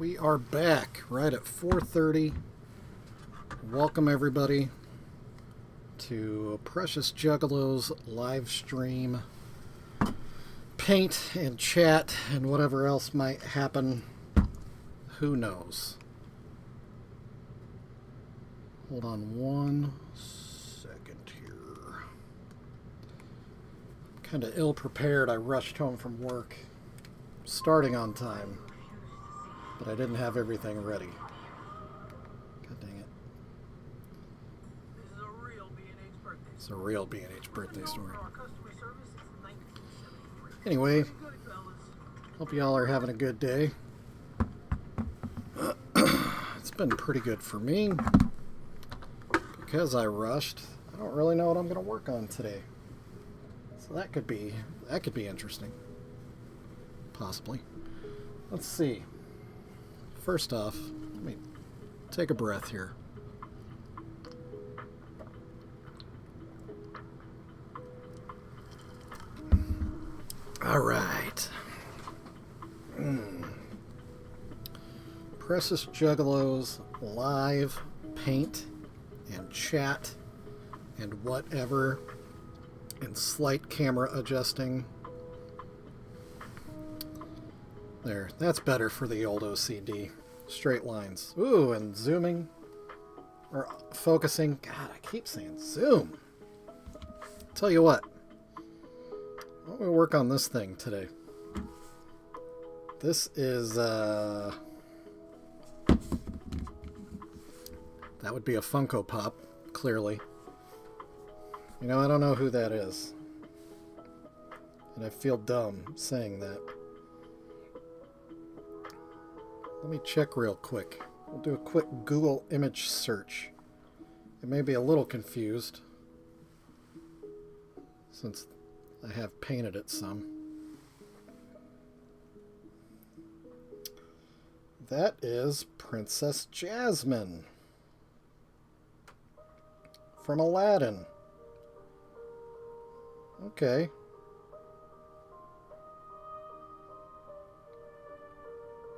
We are back right at 4:30. Welcome everybody to Precious Juggalos live stream. Paint and chat and whatever else might happen. Who knows? Hold on one second here. I'm kind of ill prepared. I rushed home from work, starting on time, but I didn't have everything ready. God dang it. It's a real B&H birthday story. Anyway, hope y'all are having a good day. It's been pretty good for me. Because I rushed, I don't really know what I'm going to work on today. So that could be interesting. Possibly. Let's see. First off, let me take a breath here. All right. Precious Juggalos live paint and chat and whatever and slight camera adjusting. There, that's better for the old OCD. Straight lines. Ooh, and zooming or focusing. God, I keep saying zoom. Tell you what, why don't we work on this thing today? This is that would be a Funko Pop, clearly. You know, I don't know who that is. And I feel dumb saying that. Let me check real quick. We'll do a quick Google image search. I may be a little confused, since I have painted it some. That is Princess Jasmine from Aladdin. Okay.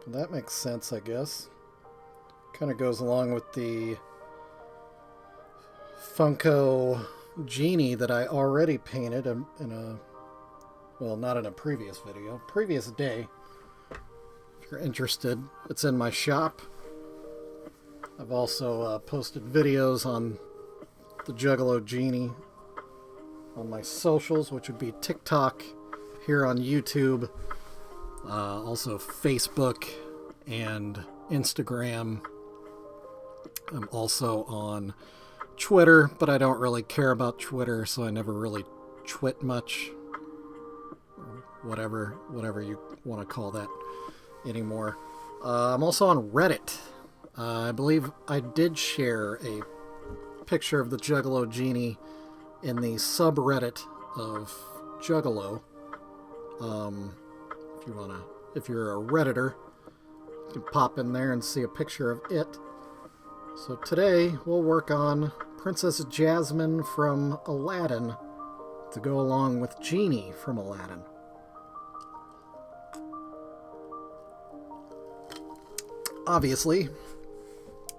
That makes sense, I guess. Kind of goes along with the Funko Genie that I already painted in a, well, not in a previous video, previous day. If you're interested, it's in my shop. I've also posted videos on the Juggalo Genie on my socials, which would be TikTok, here on YouTube, also Facebook and Instagram. I'm also on Twitter, but I don't really care about Twitter, so I never really twit much, or whatever you want to call that anymore. I'm also on Reddit. I believe I did share a picture of the Juggalo Genie in the subreddit of Juggalo. If you're a Redditor, you can pop in there and see a picture of it. So today we'll work on Princess Jasmine from Aladdin to go along with Genie from Aladdin. Obviously,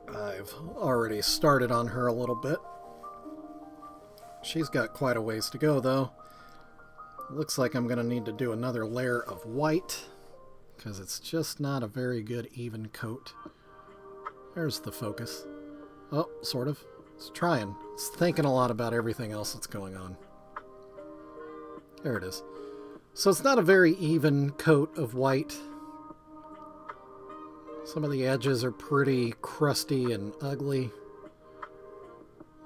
I've already started on her a little bit. She's got quite a ways to go, though. Looks like I'm going to need to do another layer of white, because it's just not a very good even coat. There's the focus. Oh, sort of. It's trying. It's thinking a lot about everything else that's going on. There it is. So it's not a very even coat of white. Some of the edges are pretty crusty and ugly.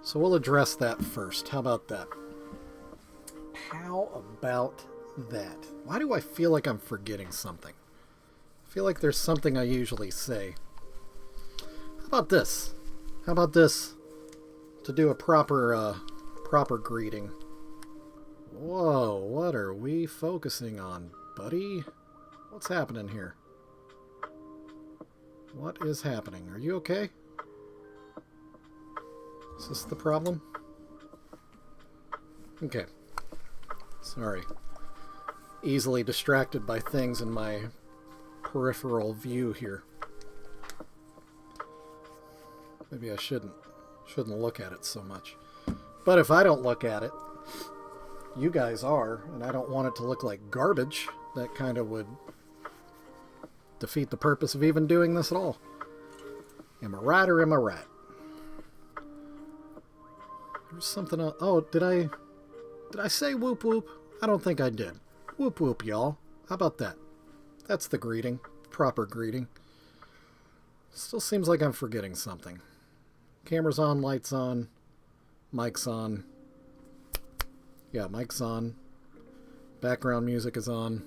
So we'll address that first. How about that? How about that? Why do I feel like I'm forgetting something? I feel like there's something I usually say. How about this? How about this to do a proper greeting? Whoa, what are we focusing on, buddy? What's happening here? What is happening? Are you okay? Is this the problem? Okay. Sorry. Easily distracted by things in my peripheral view here. Maybe I shouldn't look at it so much. But if I don't look at it, you guys are, and I don't want it to look like garbage. That kind of would defeat the purpose of even doing this at all. Am I right or am I right? There's something else. Oh, did I say whoop whoop? I don't think I did. Whoop whoop, y'all. How about that? That's the greeting. Proper greeting. Still seems like I'm forgetting something. Camera's on, lights on, mic's on. Yeah, mic's on. Background music is on.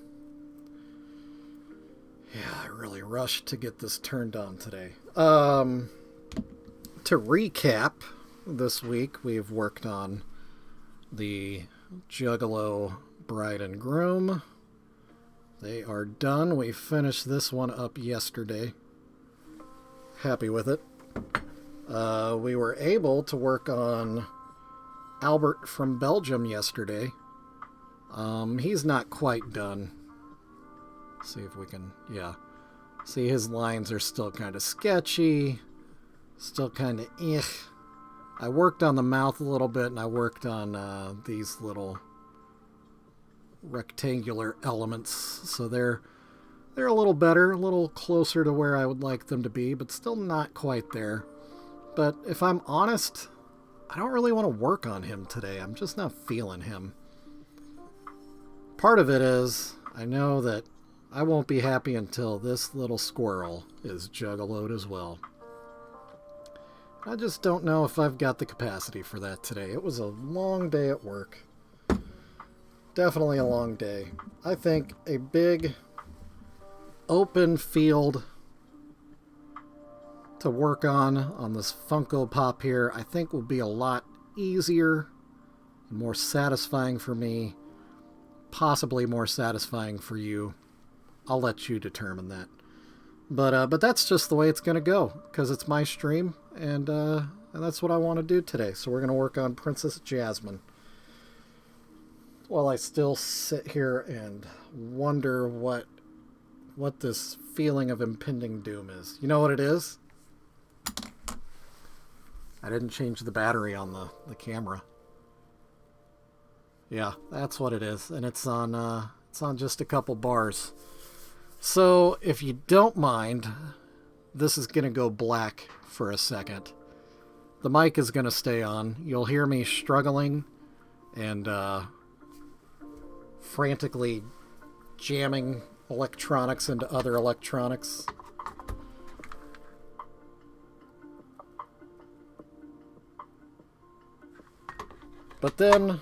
Yeah, I really rushed to get this turned on today. To recap, this week we've worked on the Juggalo bride and groom. They are done. We finished this one up yesterday. Happy with it. We were able to work on Albert from Belgium yesterday. He's not quite done. See if we can, yeah. See, his lines are still kind of sketchy. Still kind of I worked on the mouth a little bit, and I worked on these little rectangular elements. So they're a little better, a little closer to where I would like them to be, but still not quite there. But if I'm honest, I don't really want to work on him today. I'm just not feeling him. Part of it is, I know that I won't be happy until this little squirrel is juggaloed as well. I just don't know if I've got the capacity for that today. It was a long day at work. Definitely a long day. I think a big open field to work on this Funko Pop here, I think will be a lot easier and more satisfying for me. Possibly more satisfying for you. I'll let you determine that. But that's just the way it's going to go, because it's my stream, and that's what I want to do today. So we're going to work on Princess Jasmine. While I still sit here and wonder what this feeling of impending doom is. You know what it is? I didn't change the battery on the camera. Yeah, that's what it is, and it's on just a couple bars. So, if you don't mind, this is going to go black for a second. The mic is going to stay on. You'll hear me struggling and frantically jamming electronics into other electronics. But then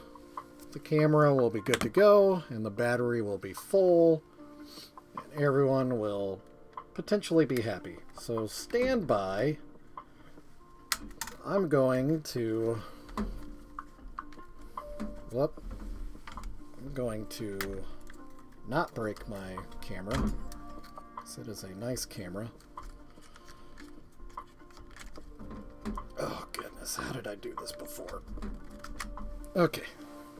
the camera will be good to go, and the battery will be full, and everyone will potentially be happy. So stand by. I'm going to not break my camera, because it is a nice camera. Oh goodness, how did I do this before? Okay,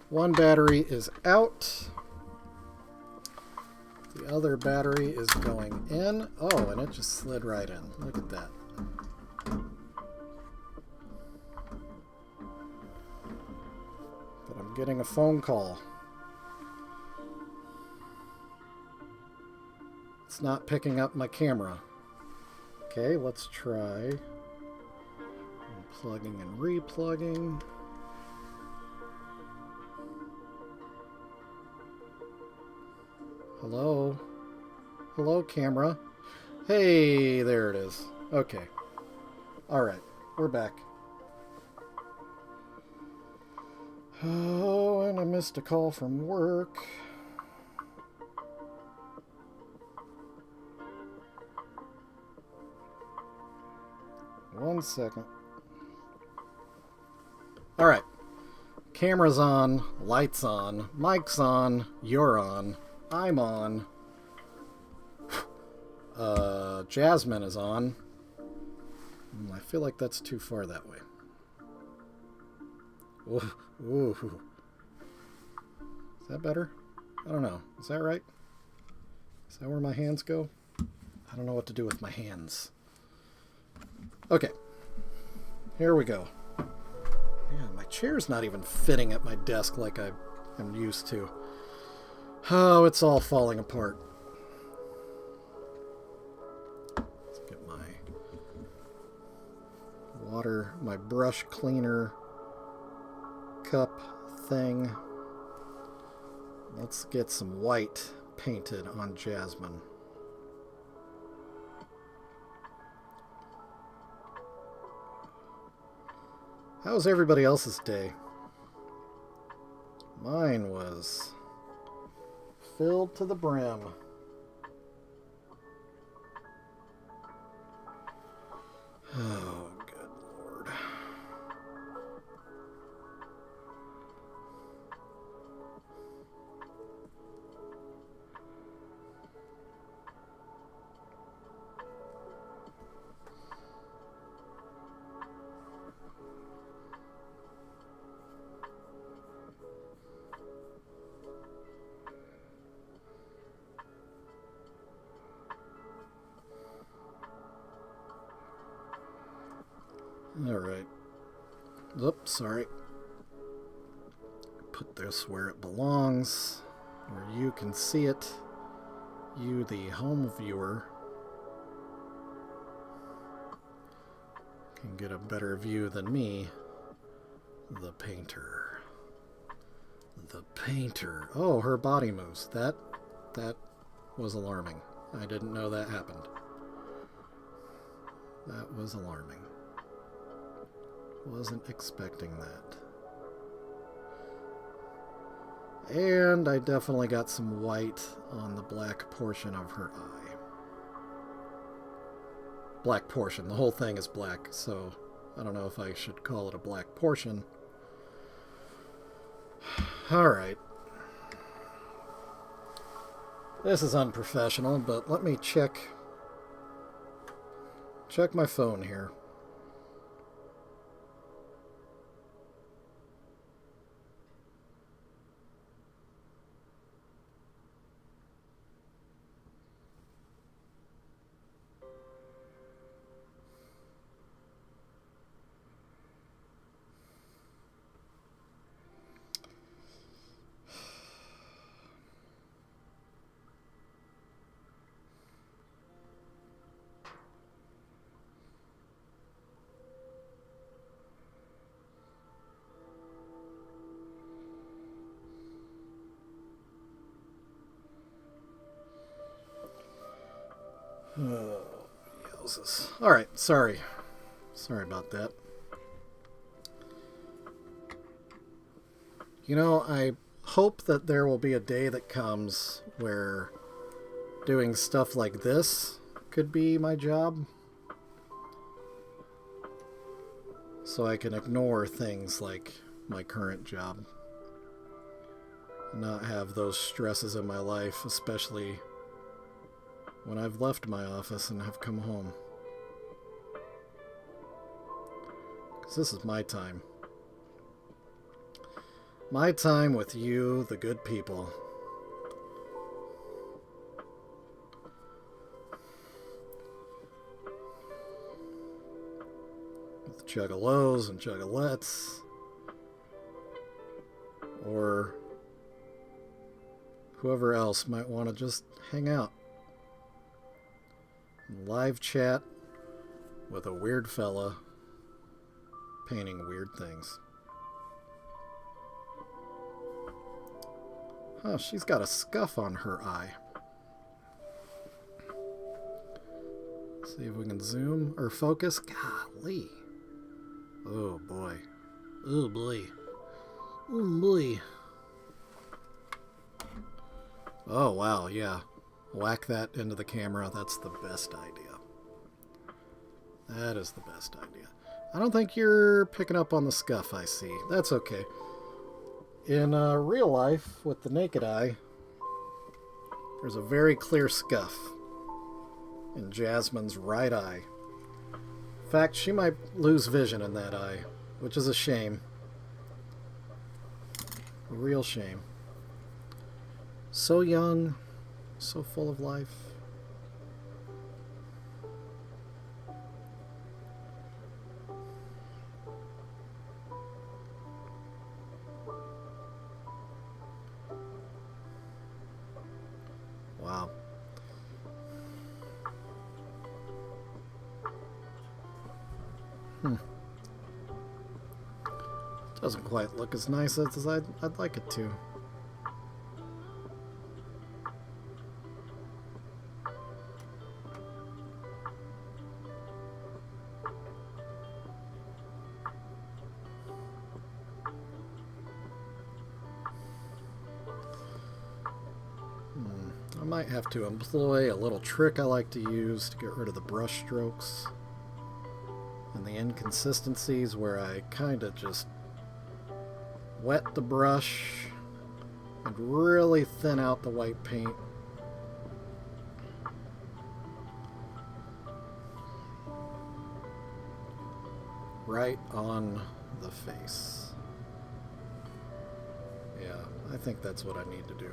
one battery is out. The other battery is going in. Oh, and it just slid right in. Look at that. But I'm getting a phone call. It's not picking up my camera. Okay, let's try unplugging and replugging. Hello? Hello, camera? Hey, there it is. Okay. Alright, we're back. Oh, and I missed a call from work. One second. Alright. Camera's on, lights on, mic's on, you're on. I'm on. Jasmine is on. I feel like that's too far that way. Ooh, ooh. Is that better? I don't know. Is that right? Is that where my hands go? I don't know what to do with my hands. Okay. Here we go. Man, my chair's not even fitting at my desk like I am used to. Oh, it's all falling apart. Let's get my water, my brush cleaner cup thing. Let's get some white painted on Jasmine. How was everybody else's day? Mine was filled to the brim. Oh, good Lord. Alright. Oops, sorry. Put this where it belongs, where you can see it. You, the home viewer, can get a better view than me, the painter. The painter. Oh, her body moves. That was alarming. I didn't know that happened. That was alarming. Wasn't expecting that. And I definitely got some white on the black portion of her eye. Black portion. The whole thing is black, so I don't know if I should call it a black portion. Alright. This is unprofessional, but let me check my phone here. Oh, yowzes. Alright, sorry. Sorry about that. You know, I hope that there will be a day that comes where doing stuff like this could be my job. So I can ignore things like my current job. Not have those stresses in my life, especially when I've left my office and have come home. Because this is my time. My time with you, the good people. With Juggalos and Juggalettes. Or whoever else might want to just hang out. Live chat with a weird fella painting weird things. Huh, she's got a scuff on her eye. See if we can zoom or focus. Golly. Oh boy. Oh boy. Oh boy. Oh wow, yeah. Whack that into the camera. That's the best idea. That is the best idea. I don't think you're picking up on the scuff I see. That's okay. In real life, with the naked eye, there's a very clear scuff in Jasmine's right eye. In fact, she might lose vision in that eye, which is a shame. A real shame. So young. So full of life. Doesn't quite look as nice as I'd like it to. I might have to employ a little trick I like to use to get rid of the brush strokes and the inconsistencies, where I kind of just wet the brush and really thin out the white paint. Right on the face. Yeah, I think that's what I need to do.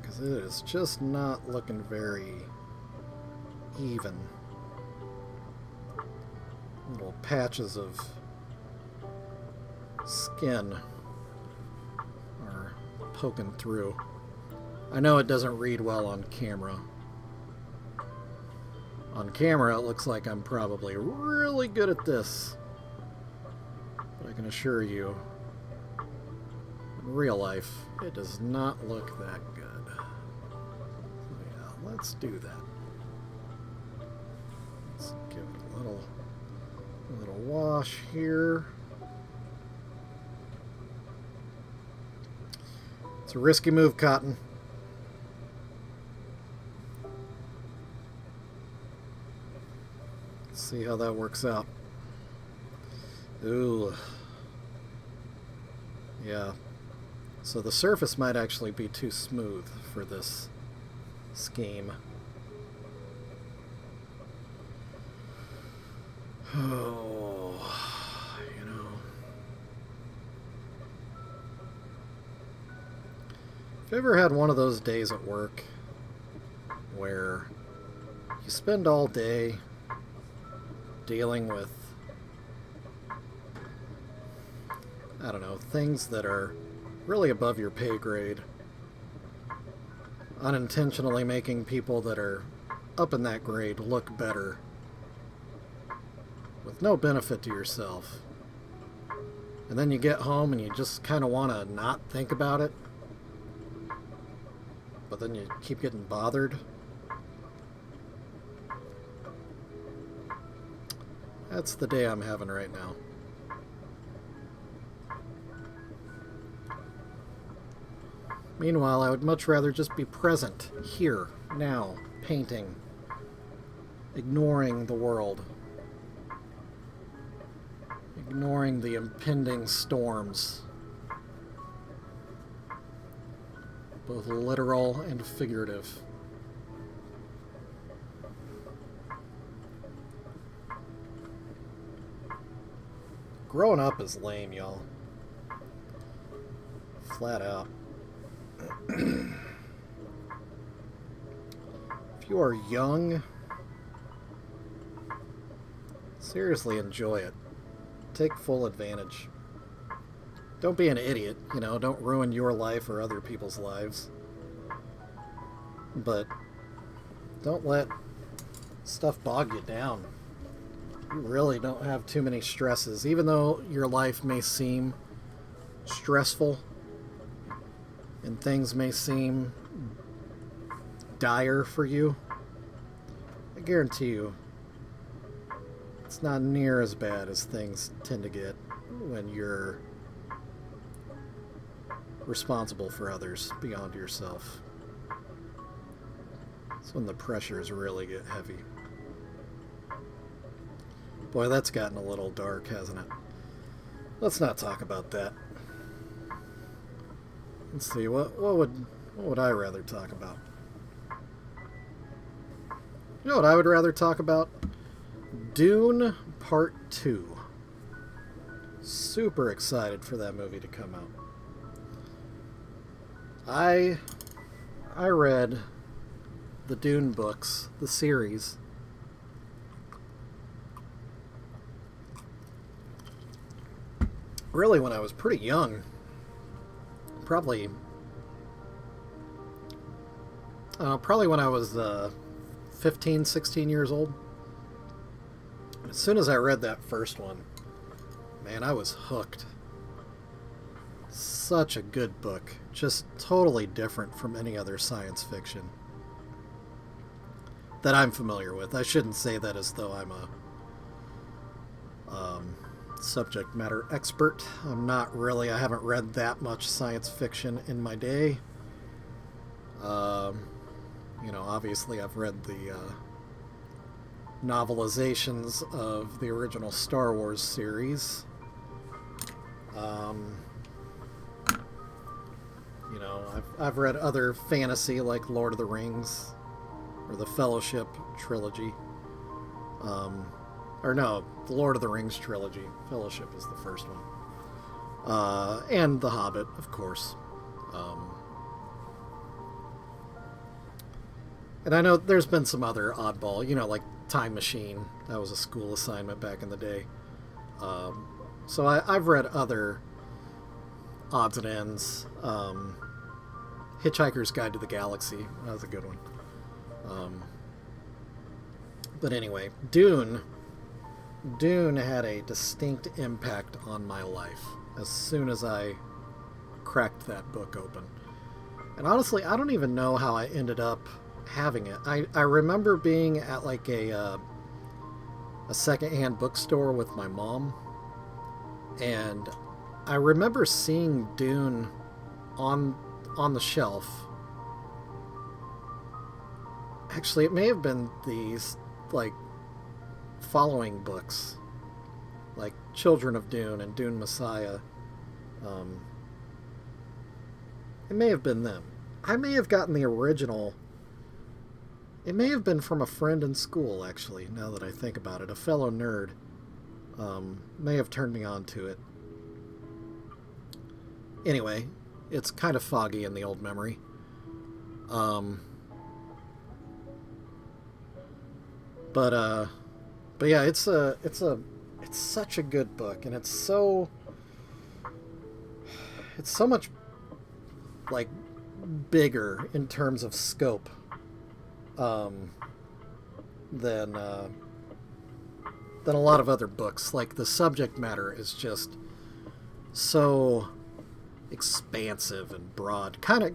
Because it is just not looking very even. Little patches of skin are poking through. I know it doesn't read well on camera. On camera, it looks like I'm probably really good at this. But I can assure you, in real life, it does not look that good. So yeah, let's do that. Let's give it a little wash here. It's a risky move, Cotton. Let's see how that works out. Ooh. Yeah. So the surface might actually be too smooth for this scheme. Oh, you know. If you ever had one of those days at work where you spend all day dealing with, I don't know, things that are really above your pay grade, unintentionally making people that are up in that grade look better, with no benefit to yourself. And then you get home and you just kind of want to not think about it, but then you keep getting bothered. That's the day I'm having right now. Meanwhile, I would much rather just be present, here, now, painting, ignoring the world, ignoring the impending storms, both literal and figurative. Growing up is lame, y'all. Flat out. If you are young, seriously enjoy it. Take full advantage. Don't be an idiot, you know, don't ruin your life or other people's lives. But don't let stuff bog you down. You really don't have too many stresses. Even though your life may seem stressful and things may seem dire for you, I guarantee you it's not near as bad as things tend to get when you're responsible for others beyond yourself. It's when the pressures really get heavy. Boy, that's gotten a little dark, hasn't it? Let's not talk about that. Let's see, what would I rather talk about? You know what I would rather talk about? Dune Part 2. Super excited for that movie to come out. I read the Dune books, the series, really when I was pretty young. Probably when I was 15, 16 years old. As soon as I read that first one, man, I was hooked. Such a good book. Just totally different from any other science fiction that I'm familiar with. I shouldn't say that as though I'm a subject matter expert. I'm not really. I haven't read that much science fiction in my day. Obviously I've read the novelizations of the original Star Wars series. I've read other fantasy like Lord of the Rings or the Fellowship trilogy. The Lord of the Rings trilogy. Fellowship is the first one. And The Hobbit, of course. And I know there's been some other oddball, like Time Machine. That was a school assignment back in the day. So I've read other odds and ends. Hitchhiker's Guide to the Galaxy. That was a good one. But anyway, Dune had a distinct impact on my life as soon as I cracked that book open. And honestly, I don't even know how I ended up having it. I remember being at like a secondhand bookstore with my mom, and I remember seeing Dune on the shelf. Actually, it may have been these like following books, like Children of Dune and Dune Messiah. It may have been them. I may have gotten the original. It may have been from a friend in school, actually, now that I think about it. A fellow nerd may have turned me on to it. Anyway, it's kind of foggy in the old memory. But yeah, it's such a good book, and it's so much like bigger in terms of scope than a lot of other books. Like, the subject matter is just so expansive and broad, kind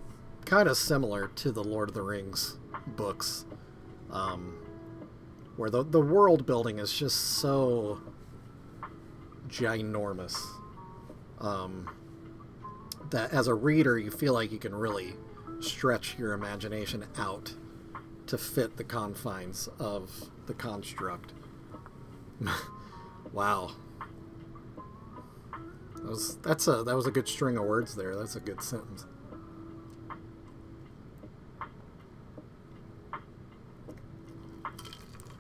of similar to the Lord of the Rings books, where the world building is just so ginormous, that as a reader you feel like you can really stretch your imagination out to fit the confines of the construct. Wow. That was a good string of words there. That's a good sentence.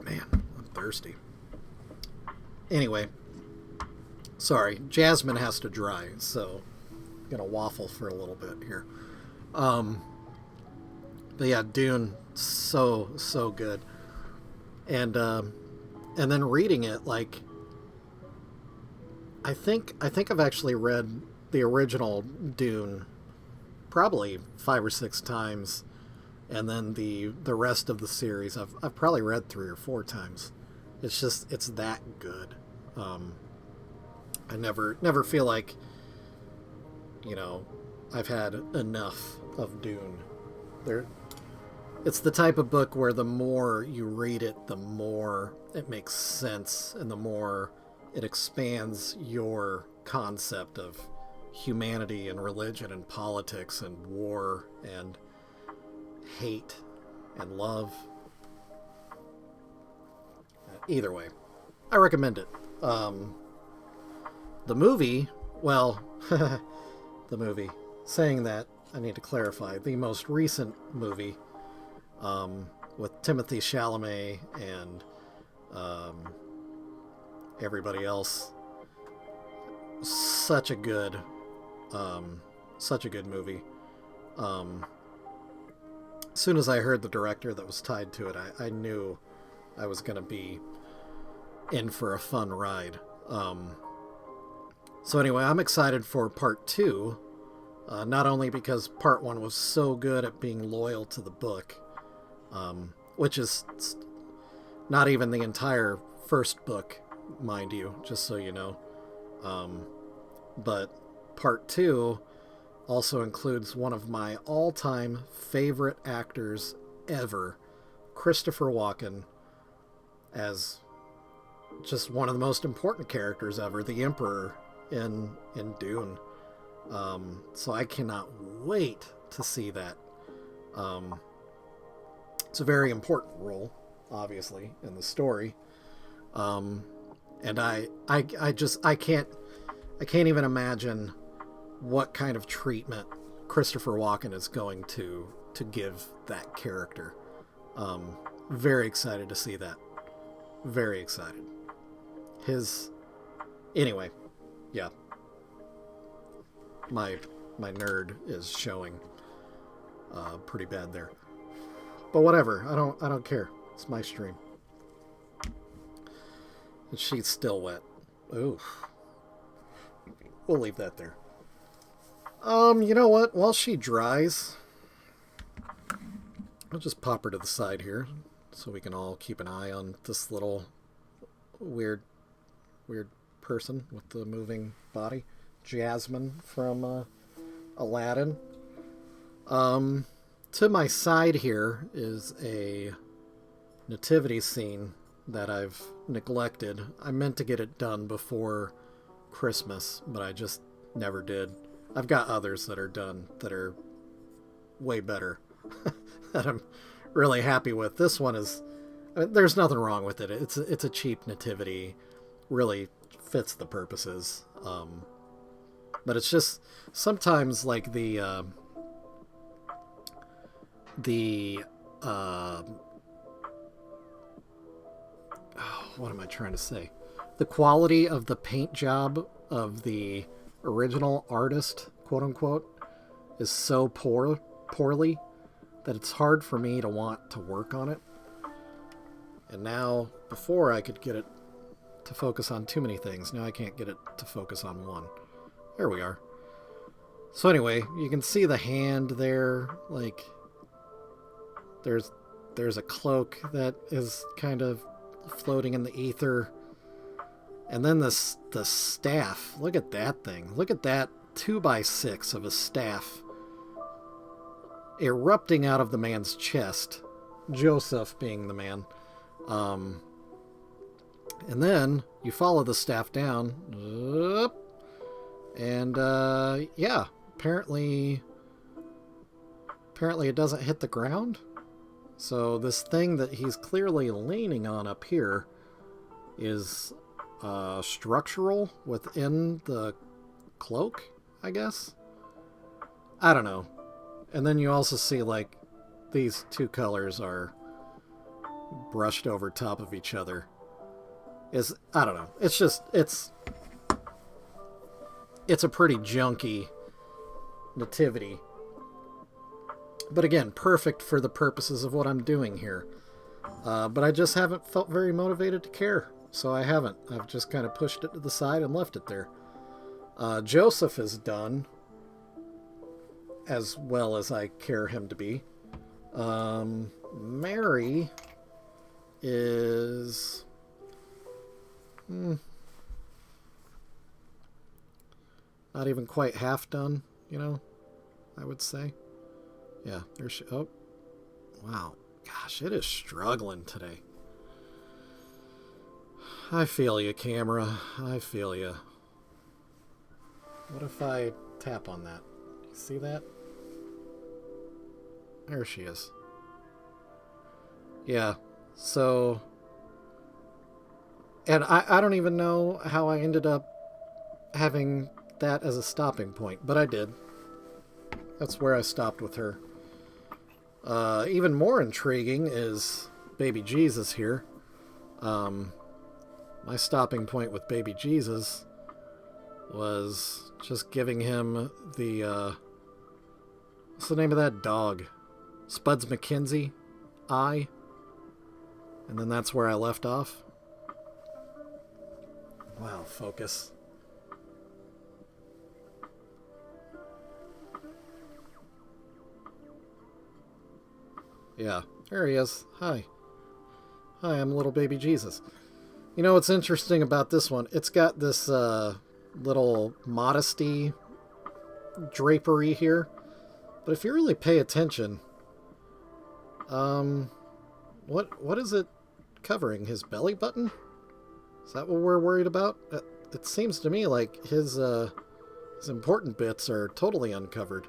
Man, I'm thirsty. Anyway, sorry, Jasmine has to dry, so I'm gonna waffle for a little bit here. But yeah, Dune, so good. And then reading it, like, I think I've actually read the original Dune probably 5 or 6 times, and then the rest of the series I've probably read 3 or 4 times. It's that good. I never feel like, I've had enough of Dune. It's the type of book where the more you read it, the more it makes sense, and the more it expands your concept of humanity and religion and politics and war and hate and love. Either way, I recommend it. The movie, well, the movie, saying that, I need to clarify, the most recent movie, with Timothée Chalamet and everybody else, such a good movie. As soon as I heard the director that was tied to it, I knew I was going to be in for a fun ride. So anyway, I'm excited for part 2, not only because part 1 was so good at being loyal to the book, which is not even the entire first book, mind you, just so you know. But part 2 also includes one of my all-time favorite actors ever, Christopher Walken, as just one of the most important characters ever, the Emperor in Dune. So I cannot wait to see that. It's a very important role, obviously, in the story. And I can't even imagine what kind of treatment Christopher Walken is going to give that character. Very excited to see that. Very excited. Anyway, yeah. My nerd is showing pretty bad there. But whatever, I don't care. It's my stream. The sheet's still wet. Ooh. We'll leave that there. You know what? While she dries, I'll just pop her to the side here so we can all keep an eye on this little weird person with the moving body. Jasmine from Aladdin. To my side here is a nativity scene that I've neglected. I meant to get it done before Christmas, but I just never did. I've got others that are done that are way better that I'm really happy with. This one is, I mean, there's nothing wrong with it. It's a cheap nativity, really fits the purposes. But it's just sometimes like what am I trying to say? The quality of the paint job of the original artist, quote unquote, is so poorly that it's hard for me to want to work on it. And now, before I could get it to focus on too many things, now I can't get it to focus on one. There we are. So anyway, you can see the hand there, like there's a cloak that is kind of floating in the ether. And then the staff. Look at that thing. Look at that 2x6 of a staff erupting out of the man's chest. Joseph being the man. And then you follow the staff down. And yeah, apparently it doesn't hit the ground. So this thing that he's clearly leaning on up here is structural within the cloak, I guess. I don't know. And then you also see like these two colors are brushed over top of each other. I don't know. It's just it's a pretty junky nativity. But again, perfect for the purposes of what I'm doing here. But I just haven't felt very motivated to care. So I haven't. I've just kind of pushed it to the side and left it there. Joseph is done. As well as I care him to be. Mary is... not even quite half done, you know, I would say. Yeah, there she... Oh, wow. Gosh, it is struggling today. I feel you, camera. I feel you. What if I tap on that? You see that? There she is. Yeah, so... And I don't even know how I ended up having that as a stopping point, but I did. That's where I stopped with her. Even more intriguing is Baby Jesus here. My stopping point with Baby Jesus was just giving him the, what's the name of that dog? Spuds McKenzie eye. And then that's where I left off. Wow, focus. Yeah, There he is. Hi. Hi, I'm little baby Jesus. You know what's interesting about this one? It's got this little modesty drapery here. But if you really pay attention, what is it covering? His belly button? Is that what we're worried about? It seems to me like his important bits are totally uncovered.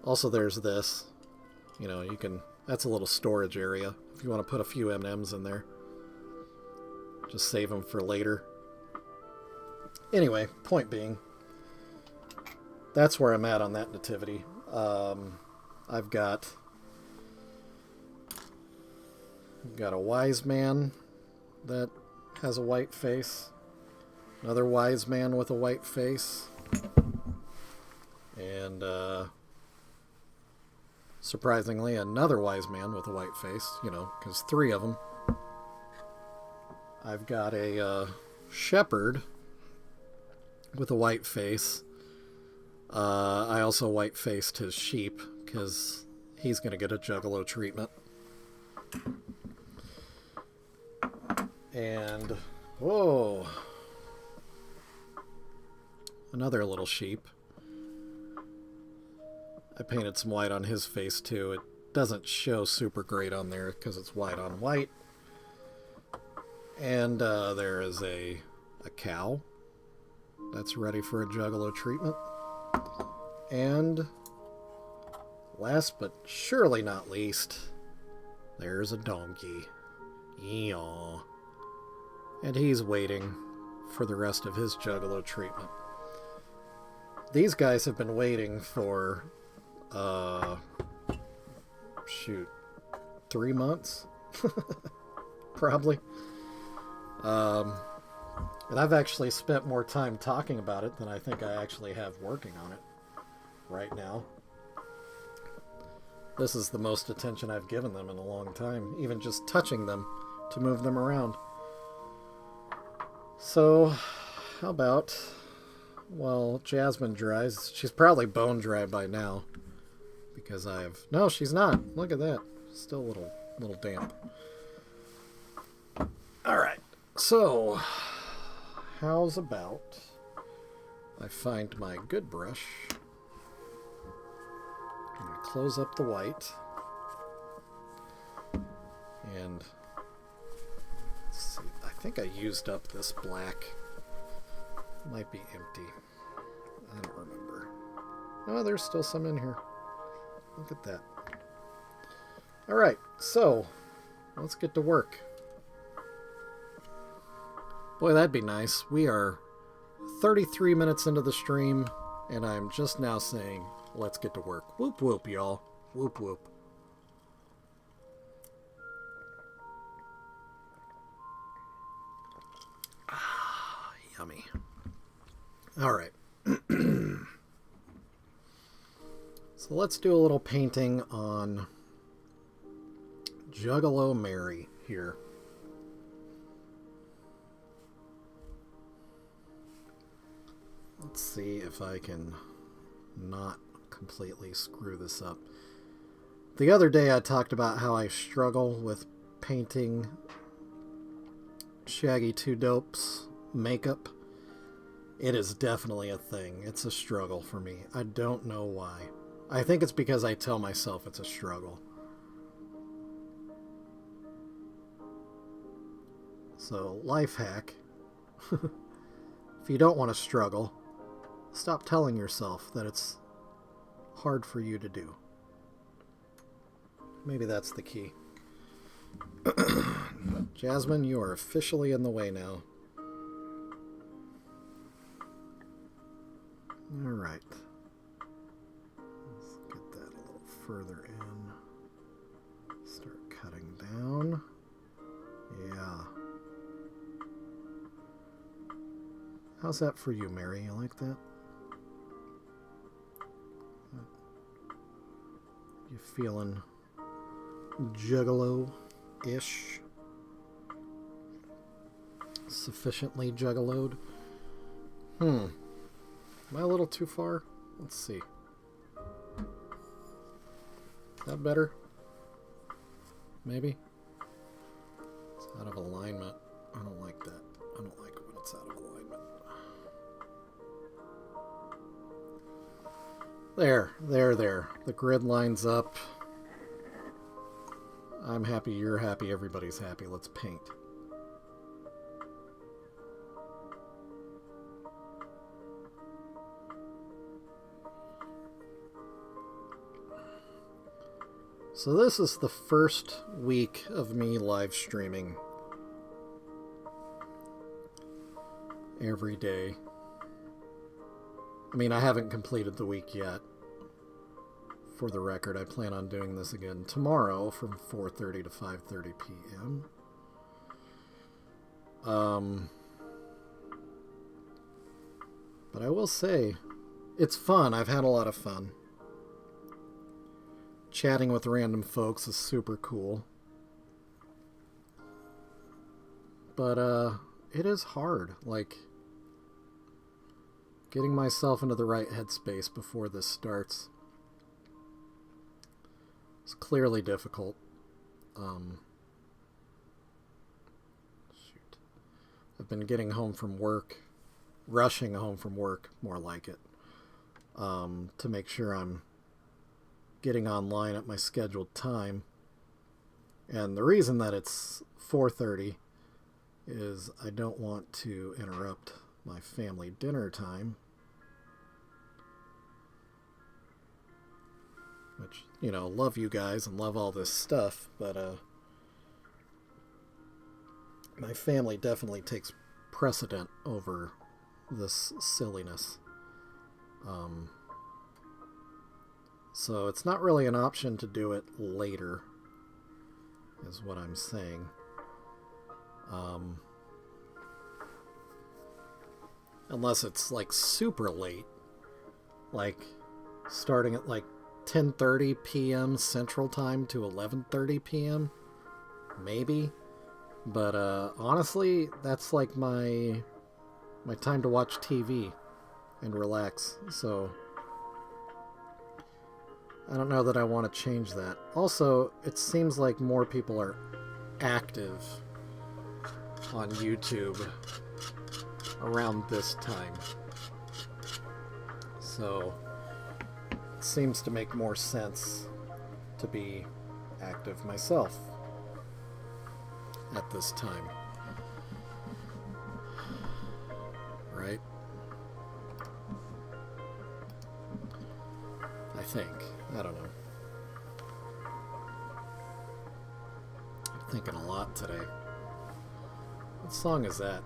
Also, there's this. You know, you can... That's a little storage area if you want to put a few M&Ms in there. Just save them for later. Anyway, point being, that's where I'm at on that nativity. I've got a wise man that has a white face. Another wise man with a white face. And, surprisingly, another wise man with a white face, you know, because 3 of them. I've got a shepherd with a white face. I also white-faced his sheep, because he's going to get a Juggalo treatment. And, whoa, another little sheep. I painted some white on his face too. It doesn't show super great on there because it's white on white. And there is a cow that's ready for a Juggalo treatment. And last but surely not least, there's a donkey. Eeyaw. And he's waiting for the rest of his Juggalo treatment. These guys have been waiting for... shoot, 3 months? Probably. And I've actually spent more time talking about it than I think I actually have working on it right now. This is the most attention I've given them in a long time, even just touching them to move them around. So, how about, well, Jasmine dries. She's probably bone dry by now. Because no, she's not. Look at that. Still a little damp. Alright. So, how's about I find my good brush. I'm going to close up the white. And let's see. I think I used up this black. It might be empty. I don't remember. Oh, there's still some in here. Look at that. Alright, so let's get to work. Boy, that'd be nice. We are 33 minutes into the stream, and I'm just now saying, let's get to work. Whoop whoop, y'all. Whoop whoop. Ah, yummy. Alright. So let's do a little painting on Juggalo Mary here. Let's see if I can not completely screw this up. The other day I talked about how I struggle with painting Shaggy 2 Dope's makeup. It is definitely a thing. It's a struggle for me. I don't know why. I think it's because I tell myself it's a struggle. So, life hack. If you don't want to struggle, stop telling yourself that it's hard for you to do. Maybe that's the key. Jasmine, you are officially in the way now. Alright. Let's get that a little further in. Start cutting down. Yeah. How's that for you, Mary? You like that? You feeling Juggalo-ish? Sufficiently Juggaloed? Am I a little too far? Let's see. That better? maybe? It's out of alignment. I don't like that. I don't like it when it's out of alignment. There. The grid lines up. I'm happy, you're happy, everybody's happy. Let's paint. So this is the first week of me live streaming every day. I mean, I haven't completed the week yet. For the record, I plan on doing this again tomorrow from 4:30 to 5:30 p.m. But I will say, it's fun. I've had a lot of fun. Chatting with random folks is super cool. But, it is hard. Like, getting myself into the right headspace before this starts. It's clearly difficult. Shoot. I've been getting home from work, rushing home from work, more like it, to make sure I'm getting online at my scheduled time. And the reason that it's 4:30 is I don't want to interrupt my family dinner time. Which, you know, love you guys and love all this stuff, but my family definitely takes precedent over this silliness. So it's not really an option to do it later, is what I'm saying. Unless it's like super late, like starting at like 10:30 p.m. Central Time to 11:30 p.m. maybe. But honestly, that's like my time to watch TV and relax. So I don't know that I want to change that. Also, it seems like more people are active on YouTube around this time. So it seems to make more sense to be active myself at this time. Right? I think. I don't know. I'm thinking a lot today. What song is that?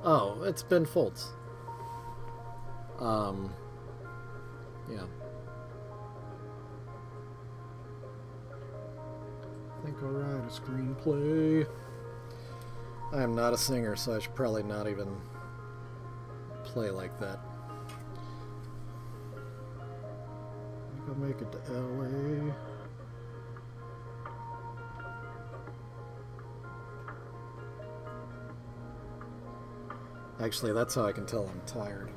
Oh, it's Ben Folds. Yeah. I think I'll write a screenplay. I am not a singer, so I should probably not even play like that. I think I'll make it to LA. Actually, that's how I can tell I'm tired.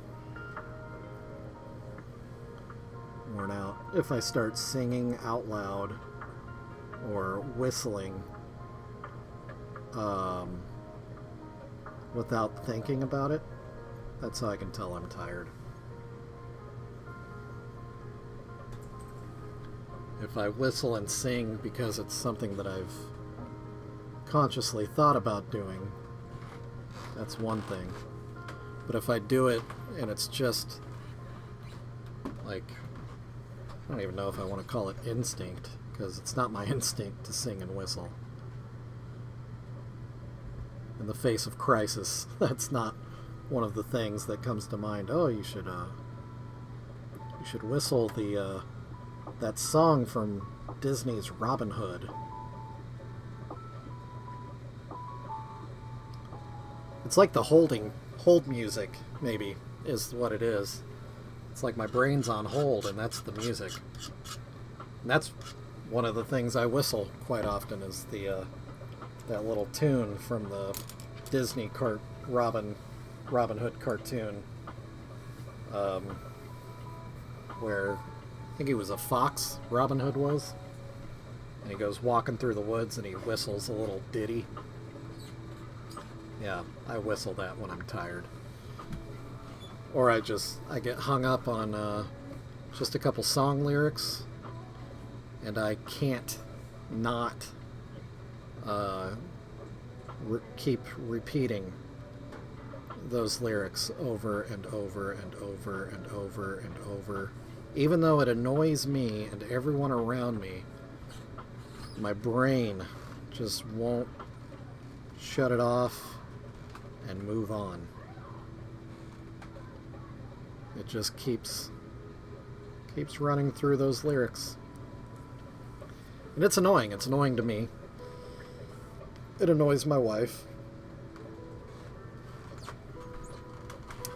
Worn out. If I start singing out loud or whistling without thinking about it, that's how I can tell I'm tired. If I whistle and sing because it's something that I've consciously thought about doing, that's one thing. But if I do it and it's just like, I don't even know if I want to call it instinct, because it's not my instinct to sing and whistle. In the face of crisis, that's not one of the things that comes to mind. Oh, you should whistle the that song from Disney's Robin Hood. It's like the hold music, maybe, is what it is. It's like my brain's on hold, and that's the music. And that's one of the things I whistle quite often, is the that little tune from the Disney Robin Hood cartoon, where think he was a fox, Robin Hood was. And he goes walking through the woods and he whistles a little ditty. Yeah, I whistle that when I'm tired. Or I get hung up on just a couple song lyrics, and I can't not keep repeating those lyrics over and over and over and over and over. Even though it annoys me and everyone around me, my brain just won't shut it off and move on. It just keeps running through those lyrics. And it's annoying. It's annoying to me. It annoys my wife.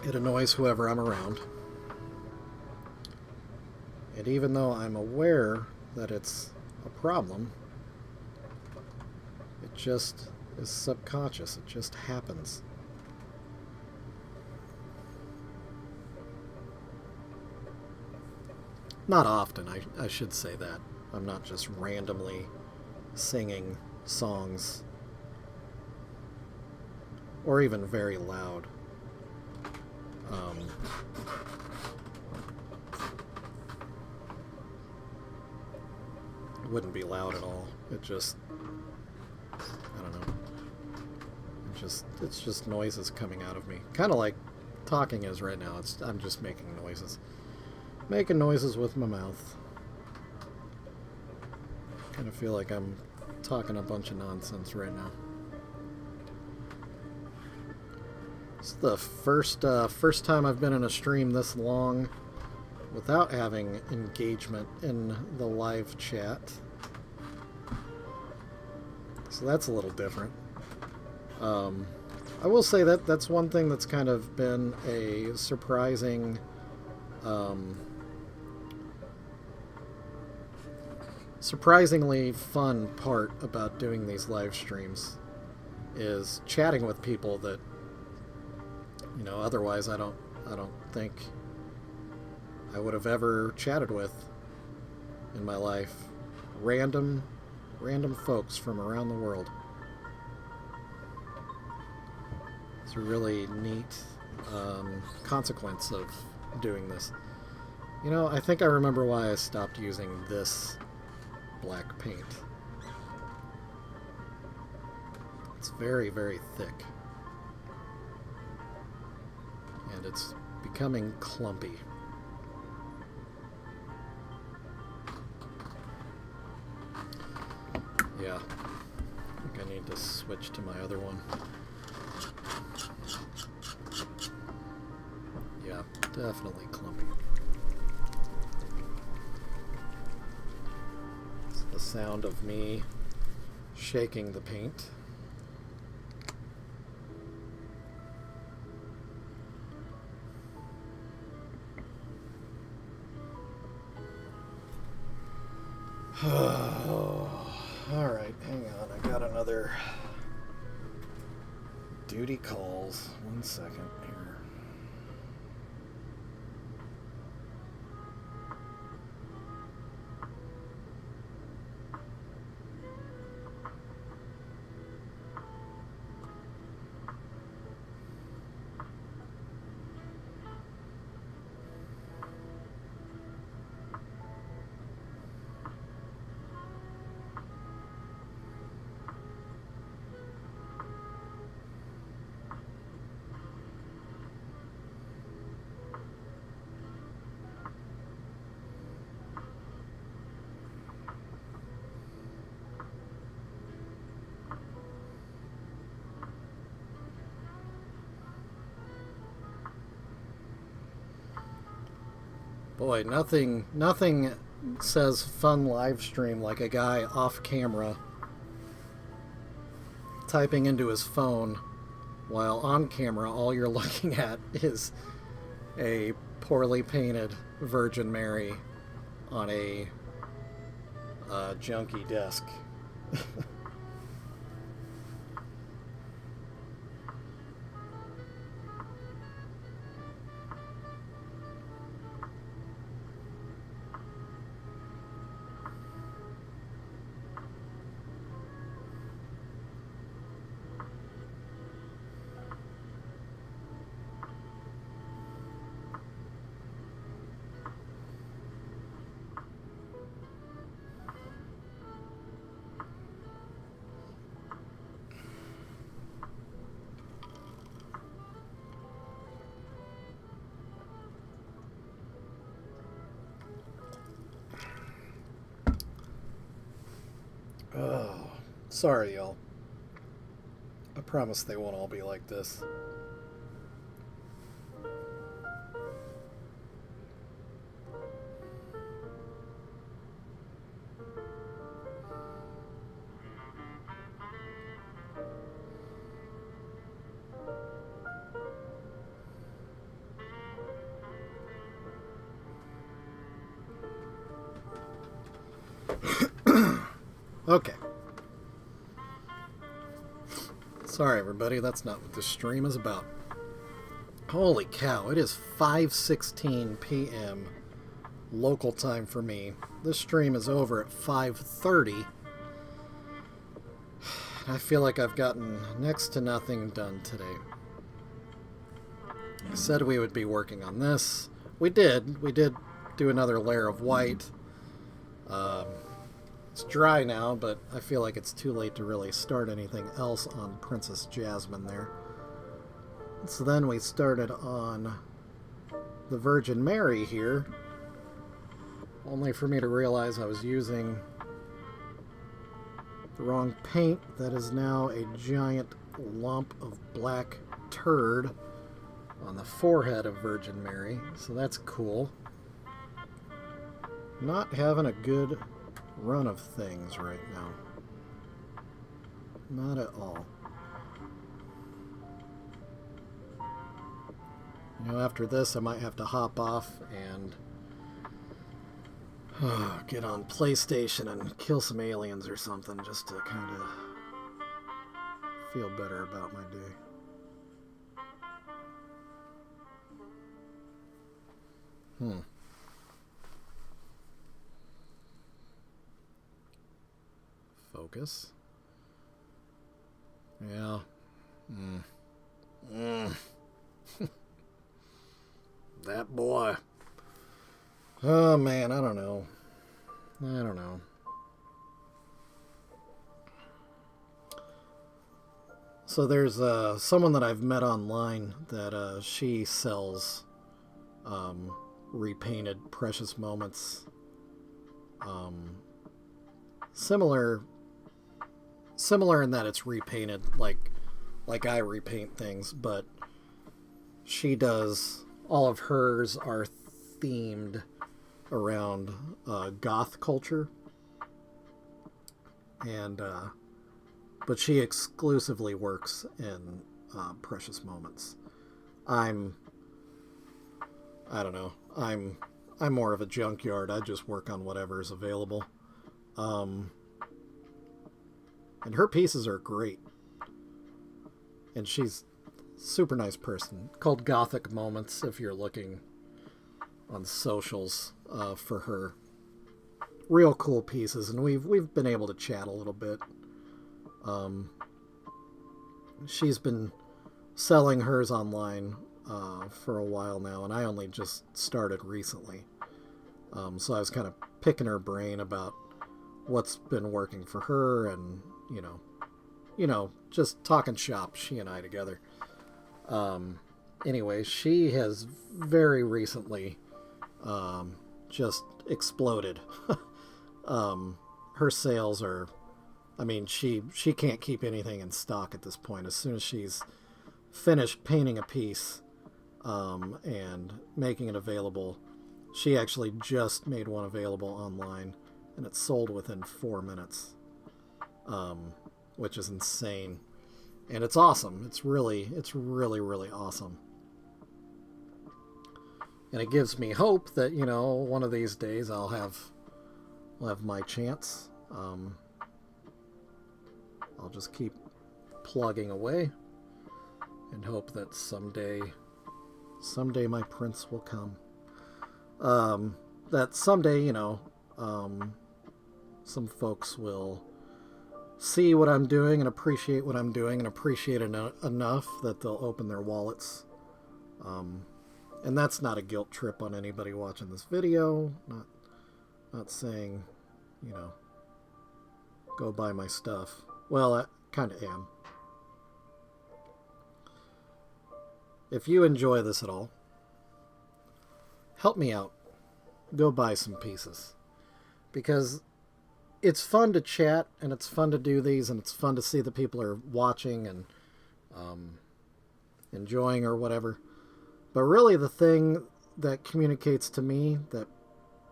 It annoys whoever I'm around. And even though I'm aware that it's a problem, it just is subconscious. It just happens. Not often, I should say that. I'm not just randomly singing songs, or even very loud. It wouldn't be loud at all. It just, I don't know. It's just noises coming out of me. Kind of like talking is right now. I'm just making noises. Making noises with my mouth. Kind of feel like I'm talking a bunch of nonsense right now. It's the first time I've been in a stream this long without having engagement in the live chat. So that's a little different. I will say that that's one thing that's kind of been a surprising surprisingly fun part about doing these live streams is chatting with people that, you know, otherwise I don't think I would have ever chatted with in my life. Random folks from around the world. It's a really neat consequence of doing this. You know, I think I remember why I stopped using this black paint. It's very, very thick. And it's becoming clumpy. Yeah. I think I need to switch to my other one. Yeah, definitely clumpy. It's the sound of me shaking the paint. Alright, hang on. I got another duty calls. 1 second here. Boy, nothing says fun live stream like a guy off camera typing into his phone while on camera all you're looking at is a poorly painted Virgin Mary on a junky desk. Sorry, y'all. I promise they won't all be like this. Okay. Sorry, everybody. That's not what this stream is about. Holy cow. It is 5:16 p.m. local time for me. This stream is over at 5:30. I feel like I've gotten next to nothing done today. I said we would be working on this. We did. We did do another layer of white. It's dry now, but I feel like it's too late to really start anything else on Princess Jasmine there. So then we started on the Virgin Mary here, only for me to realize I was using the wrong paint. That is now a giant lump of black turd on the forehead of Virgin Mary, so that's cool. Not having a good run of things right now. Not at all. You know, after this I might have to hop off and get on PlayStation and kill some aliens or something just to kind of feel better about my day. Focus. Yeah. That boy. Oh man, I don't know. So there's someone that I've met online that she sells repainted Precious Moments. Similar in that it's repainted like I repaint things, but she does, all of hers are themed around goth culture, and but she exclusively works in Precious Moments. I don't know. I'm more of a junkyard. I just work on whatever is available. And her pieces are great. And she's a super nice person. Called Gothic Moments if you're looking on socials for her. Real cool pieces, and we've been able to chat a little bit. She's been selling hers online for a while now, and I only just started recently. So I was kind of picking her brain about what's been working for her, and you know, just talking shop, she and I together. Anyway, she has very recently just exploded. Her sales are, I mean, she can't keep anything in stock at this point. As soon as she's finished painting a piece and making it available, she actually just made one available online, and it sold within 4 minutes, which is insane. And it's awesome. It's really awesome. And it gives me hope that, you know, one of these days I'll have my chance. I'll just keep plugging away and hope that someday my prince will come. That someday, you know, some folks will see what I'm doing and appreciate what I'm doing and appreciate it enough that they'll open their wallets. And that's not a guilt trip on anybody watching this video. Not saying, you know, go buy my stuff. Well, I kind of am. If you enjoy this at all, help me out. Go buy some pieces. Because it's fun to chat, and it's fun to do these, and it's fun to see that people are watching and enjoying or whatever. But really the thing that communicates to me that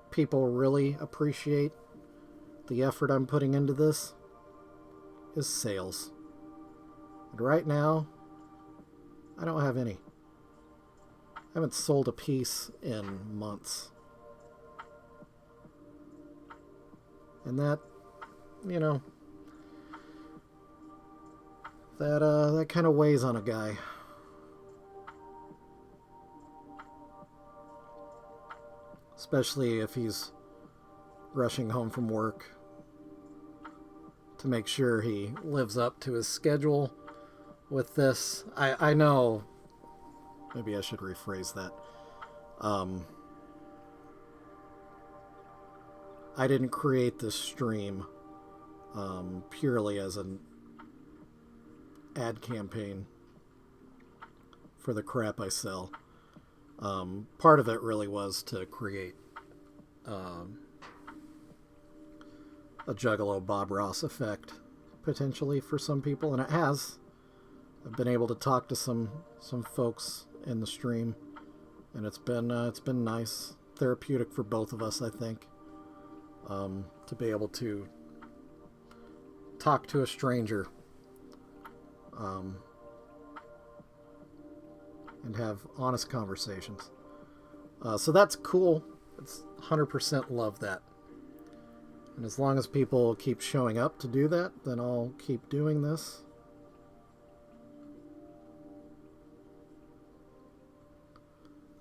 people really appreciate the effort I'm putting into this is sales. And right now, I don't have any. I haven't sold a piece in months. And that, you know, that kind of weighs on a guy. Especially if he's rushing home from work to make sure he lives up to his schedule with this. I know, maybe I should rephrase that. I didn't create this stream purely as an ad campaign for the crap I sell. Part of it really was to create a Juggalo Bob Ross effect, potentially, for some people, and it has. I've been able to talk to some folks in the stream, and it's been nice, therapeutic for both of us, I think, to be able to talk to a stranger and have honest conversations. So that's cool. It's 100% love that. And as long as people keep showing up to do that, then I'll keep doing this.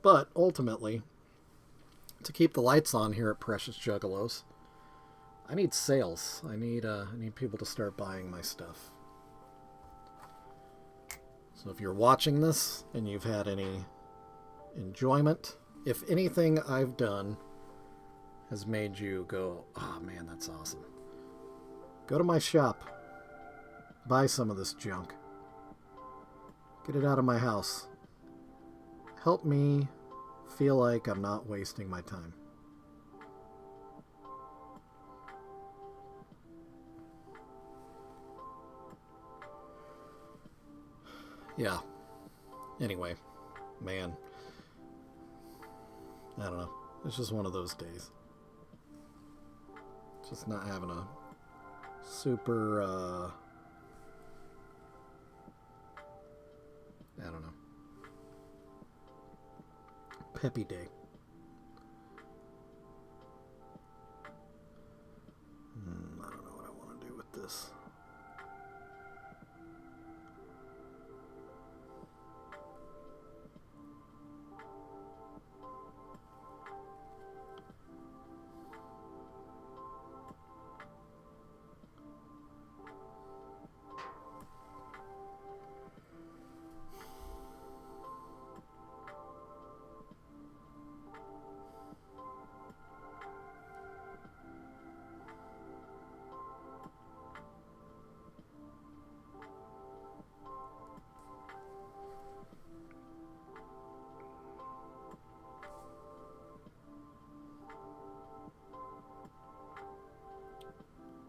But ultimately, to keep the lights on here at Precious Juggalos, I need sales. I need people to start buying my stuff. So if you're watching this and you've had any enjoyment, if anything I've done has made you go, oh man, that's awesome, go to my shop, buy some of this junk, get it out of my house, help me feel like I'm not wasting my time. Yeah. Anyway, man, I don't know. It's just one of those days. Just not having a super, I don't know, peppy day. I don't know what I want to do with this.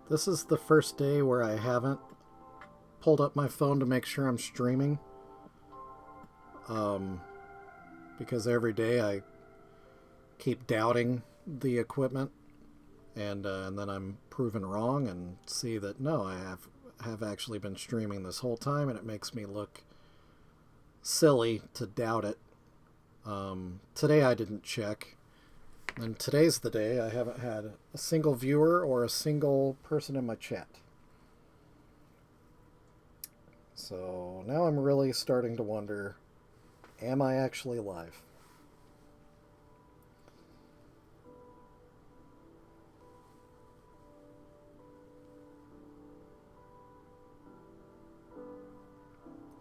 This is the first day where I haven't pulled up my phone to make sure I'm streaming. Because every day I keep doubting the equipment, and then I'm proven wrong and see that no, I have actually been streaming this whole time, and it makes me look silly to doubt it. Today I didn't check. And today's the day I haven't had a single viewer or a single person in my chat. So now I'm really starting to wonder, am I actually live?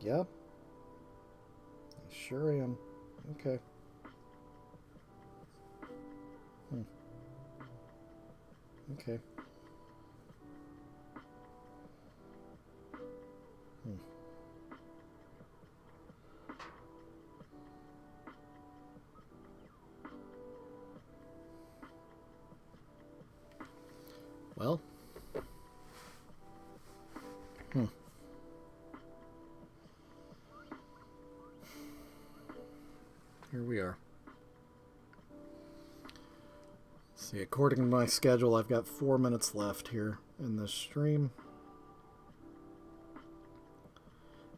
Yeah, I sure am. Okay. Okay. Well, Hmm. Here we are. See, according to my schedule, I've got 4 minutes left here in this stream.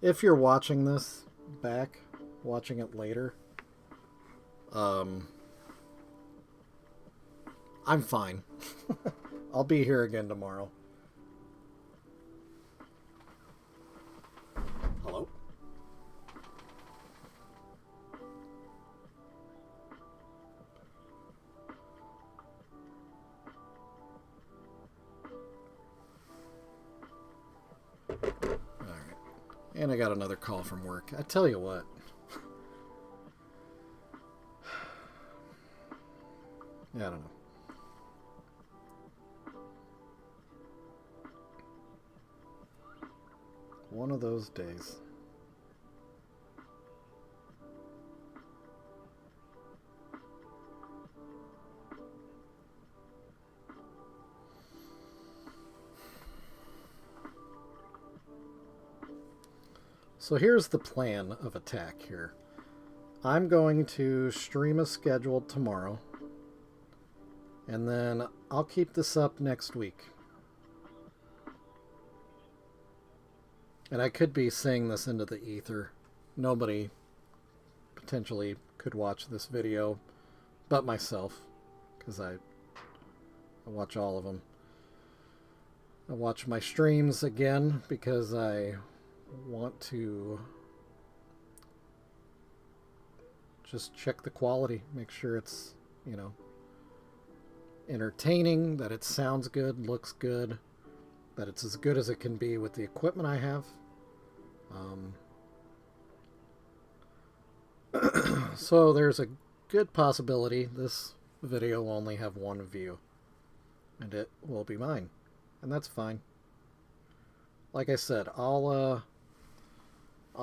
If you're watching this back, watching it later, I'm fine. I'll be here again tomorrow. Hello? Alright. And I got another call from work. I tell you what. Yeah, I don't know. One of those days. So here's the plan of attack here. I'm going to stream as scheduled tomorrow. And then I'll keep this up next week. And I could be saying this into the ether. Nobody potentially could watch this video but myself, because I watch all of them. I watch my streams again because I want to just check the quality, make sure it's, you know, entertaining, that it sounds good, looks good, that it's as good as it can be with the equipment I have. So there's a good possibility this video will only have one view, and it will be mine, and that's fine. Like I said, I'll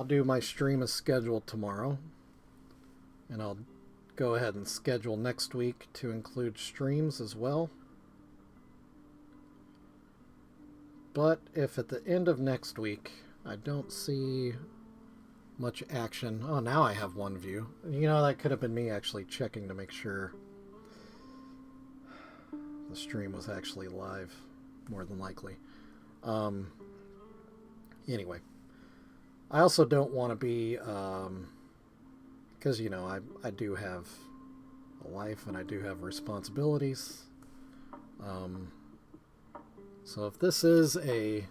do my stream as scheduled tomorrow, and I'll go ahead and schedule next week to include streams as well. But if at the end of next week I don't see much action... Oh, now I have one view. You know, that could have been me actually checking to make sure the stream was actually live, more than likely. Anyway, I also don't want to be... because, you know, I do have a life and I do have responsibilities. So if this is a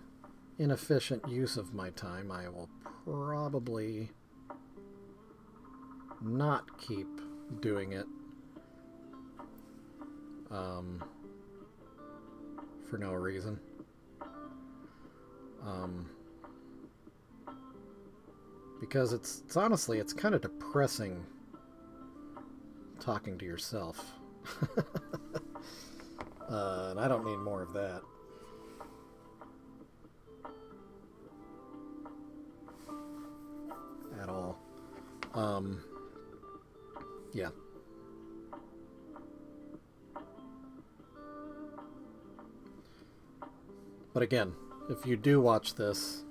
inefficient use of my time, I will probably not keep doing it for no reason. Because it's honestly, it's kind of depressing talking to yourself. And I don't need more of that. At all. Yeah. But again, if you do watch this,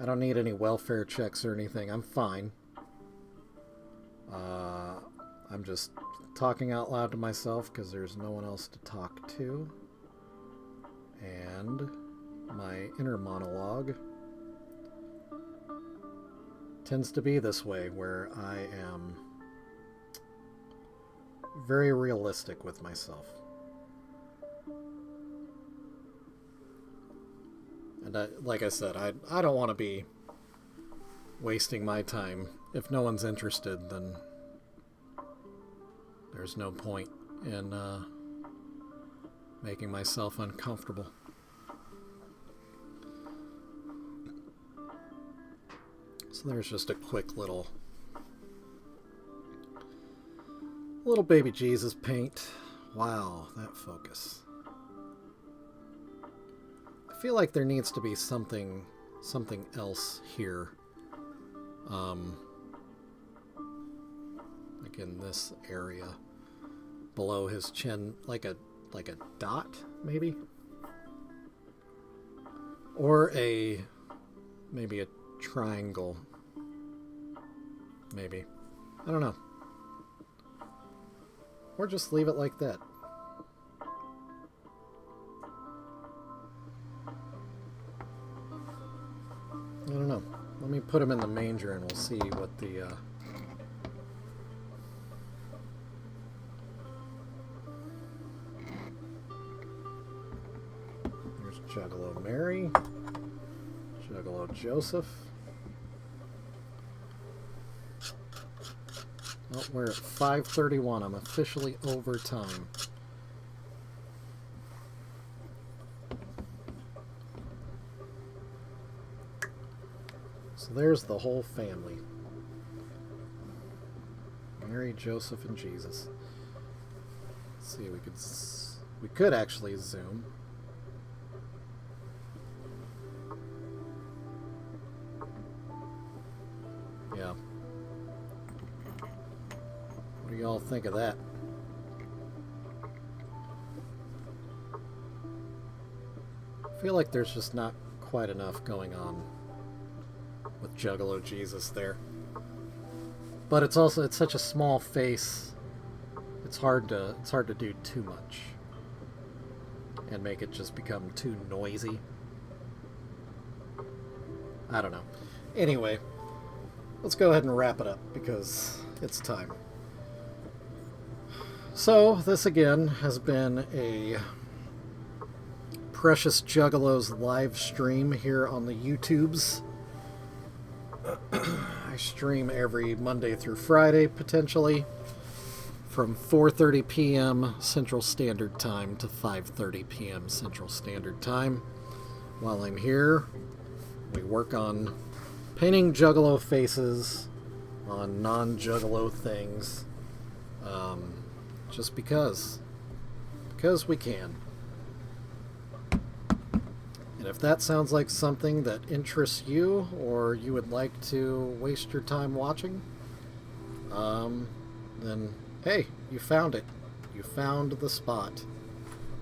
I don't need any welfare checks or anything. I'm fine. I'm just talking out loud to myself because there's no one else to talk to. And my inner monologue tends to be this way, where I am very realistic with myself. And like I said, I don't want to be wasting my time. If no one's interested, then there's no point in making myself uncomfortable. So there's just a quick little baby Jesus paint. Wow, that focus. I feel like there needs to be something else here. Like in this area below his chin, like a dot maybe, or a maybe a triangle. Maybe. I don't know. Or just leave it like that. I don't know. Let me put him in the manger and we'll see what the... There's Juggalo Mary. Juggalo Joseph. Oh, we're at 5:31. I'm officially over time. So there's the whole family. Mary, Joseph, and Jesus. Let's see, we could actually zoom. Yeah. What do y'all think of that? I feel like there's just not quite enough going on with Juggalo Jesus there. But it's such a small face. It's hard to do too much and make it just become too noisy. I don't know. Anyway, let's go ahead and wrap it up because it's time. So, this again has been a Precious Juggalos live stream here on the YouTubes. I stream every Monday through Friday, potentially, from 4:30 p.m. Central Standard Time to 5:30 p.m. Central Standard Time. While I'm here, we work on painting Juggalo faces on non-Juggalo things. Just because we can. And if that sounds like something that interests you, or you would like to waste your time watching, then hey, you found it. You found the spot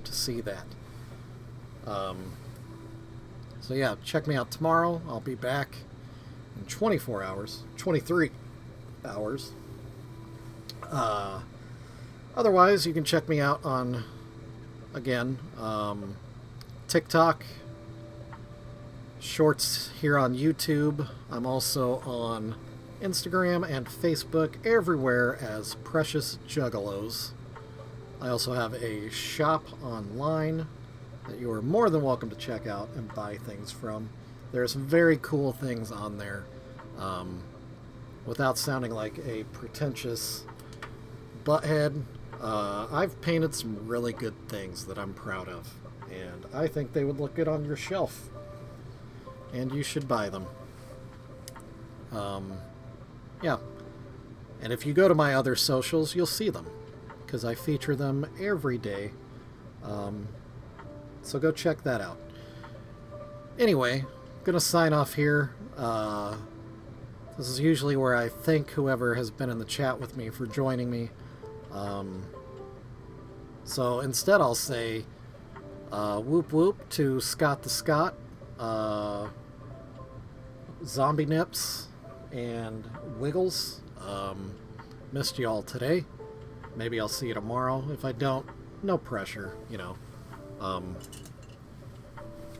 to see that. So yeah, check me out tomorrow. I'll be back in 24 hours, 23 hours. Otherwise, you can check me out on, again, TikTok, Shorts here on YouTube. I'm also on Instagram and Facebook, everywhere as Precious Juggalos. I also have a shop online that you are more than welcome to check out and buy things from. There are some very cool things on there. Without sounding like a pretentious butthead, I've painted some really good things that I'm proud of, and I think they would look good on your shelf, and you should buy them. Yeah, and if you go to my other socials, you'll see them, because I feature them every day, so go check that out. Anyway, I'm gonna sign off here. This is usually where I thank whoever has been in the chat with me for joining me. So instead I'll say whoop whoop to Scott the Scott, Zombie Nips, and Wiggles. Missed you all today. Maybe I'll see you tomorrow. If I don't, no pressure, you know.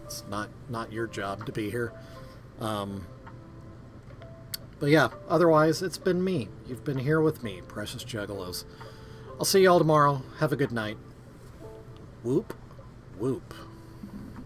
It's not your job to be here. But yeah, otherwise, it's been me. You've been here with me, Precious Juggalos. I'll see you all tomorrow. Have a good night. Whoop, whoop.